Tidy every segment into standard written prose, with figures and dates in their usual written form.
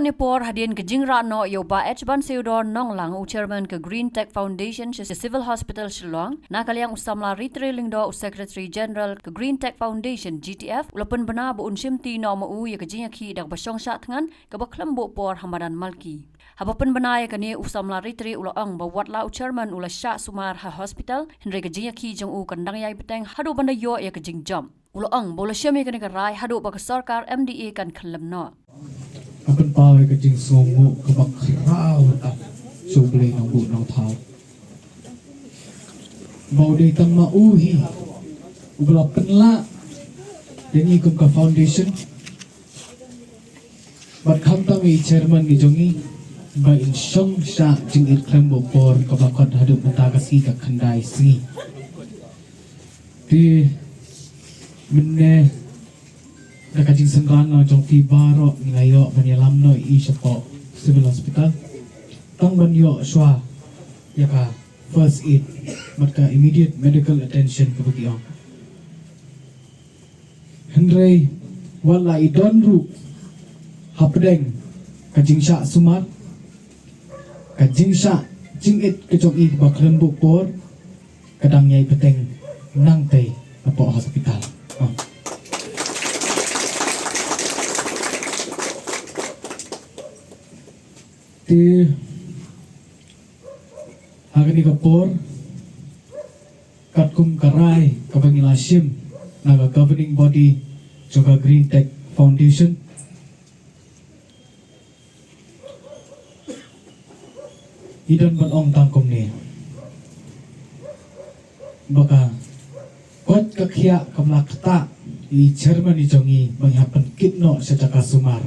ban ni por hadin ke jingra no yo ba H ban seudor nong lang u chairman ke Green Tech Foundation se Civil Hospital Shillong na kaliang usamla retrailing do u Secretary General ke Green Tech Foundation GTF ulapan bana bu unsim ti no ma u ya ke jinya ki dak basong sha tngan ke baklam bu por Hamadan Malki habapan bana ya kani usamla retri ula ang ba watla u chairman ula sha sumar ha hospital henry ke jinya ki jong u kandang yai beteng hadu banda yo ya ke jing jam ula ang bola syami kani ka rai hadu ba ke sarkar MDA kan khalam no akan pawai ke jing songo ke bak rau tak sublei nang bu nang thau mau dei tang ma uhi ugla penla dengi kum ka foundation bat kham tang i chairman ni jongi ba in song sha jing it klam bo por ka bakot hadu mata ka si ka khandai si di menne Nakajing senrana jong ti baro ngayo banyalam no I Shapo Civil Hospital tang banyo shwa yaka first aid matka immediate medical attention ke bagi ong Henry wala idon ru hapdeng kajing sha sumar kajing sha jing it ke jong I baklen bu por kadang nyai peteng nang tei apo hospital ti hari kapor katkum karai kabangilasim naga governing body juga Green Tech Foundation idan banong tangkom ni baka kot kakya kamlakta I chairman I jongi menghapan kitno sejaka sumar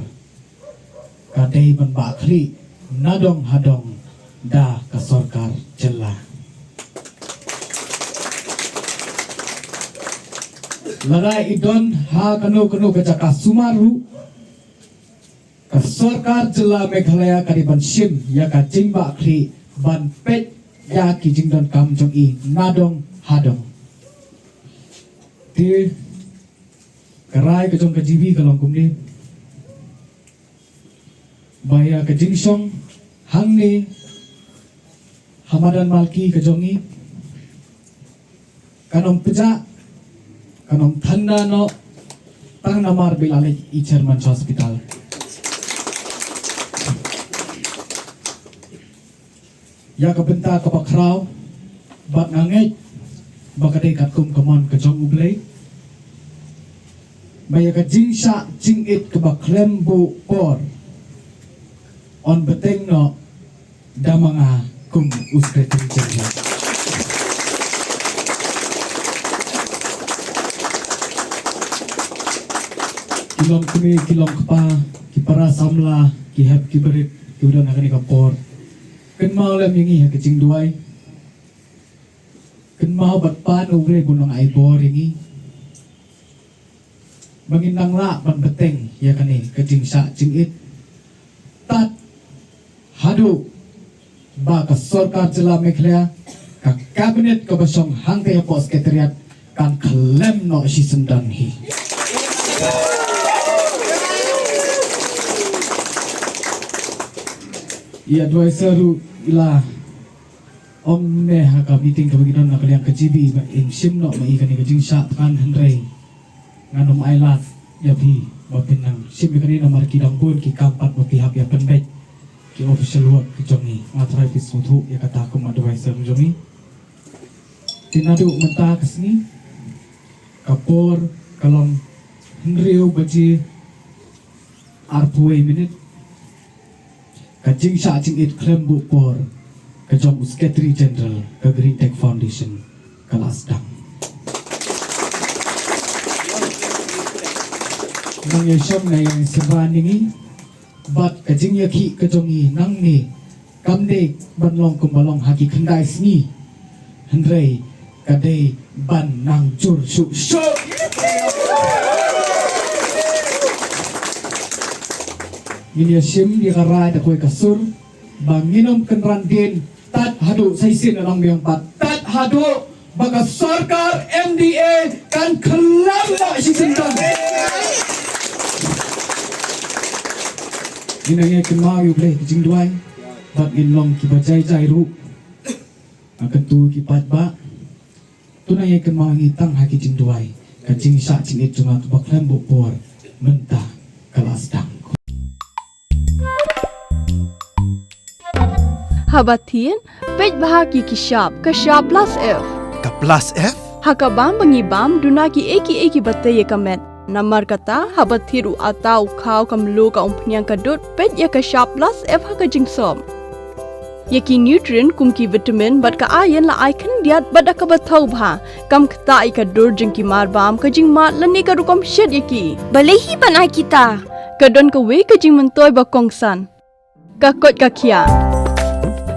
kadai ban bakri nadong hadong da ka sarkar jela larai idon ha kanu ka jaka sumaru ka sarkar jela Meghalaya kariban sim ya ka jingba khri ban pet ya ki jingdon kam jong I nadong hadong ti karai ka jong ka jibi kalong kumni baya ke jingsong hangni Hamadan Malki ke jongi kanong peja kanong tanda no tang namar bilalik I chairman hospital ya kebenta ke bakrau bat ngangej bakade katkum kemon ke jong ublei baya ke jingsa jingit ke baklem bu por on beteng no damanga kum Secretary General kilom kumi kilom kepa kipara samla kihap kiberit kiudan akan ikapor ken mau lem yangi ha kecing duai ken mau bat pan ugre bunong ai bor yangi banginang la ban beteng ya kani kecing sa cingit tat hadu ba ka sarkar jela Meghalaya ka kabinet ka basong hangte po sekretariat kan klem no si sendan hi ia advisoru ila omne ha ka meeting ka baginon na kaliang kajibi ma in simno ma ikan ni kajing sa kan henry nganom ailat yapi wapinang simi kanina markidang pun ki kampat mo pihak ya penbet ki official work ki jongi matrai pisutu ya kata aku advisor jongi tinadu menta kesini kapor kalong henrio baji arpuai minit kajing sa jing it klem bu por ke jong Secretary General ke Green Tech Foundation kalasdang nang yasham na yang sebaningi bat kajing yaki kajongi nang ni kamde banlong kumbalong haki kendai sini hendrei kadai ban nang jur su so ini yashim di karai da koi kasur banginom kenran din tat hadu saisin alang biang pat tat hadu baga sarkar MDA kan kelam na si sendang Inangnya kemau yu play kijing duai. Bat in long ki bajai jai ru. Akan tu ki pat ba. Tunai kemau ngitang ha kijing duai. Kajing syak cing itu ngat baklam bopor mentah kelas dang. Habatin, pej bahagi kishab, kashab plus F. Ka plus F? Hakabam bangibam dunaki eki bataye kamet. Namar kata habathiru atau kau kamlu ka umpnyang kadut pej ya kashab plus F haka jingsom. Yaki nutrient kumki vitamin bat ka ayen la aikan diat bat ka bathau bha. Kam kta ka dur jingki marbam ka jing mat lani ka rukom shed yaki. Balehi banai kita. Kadon ka we ka jing mentoy ba kongsan. Ka kot ka kia.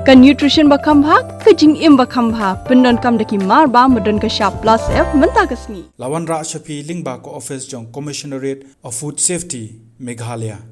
Ka nutrition ba khambha ka jing im ba khambha pendon kam daki marbam medon ka sharp plus F menta kasni. Lawan Ra Shafi Lingba ko office jong Commissionerate of Food Safety Meghalaya.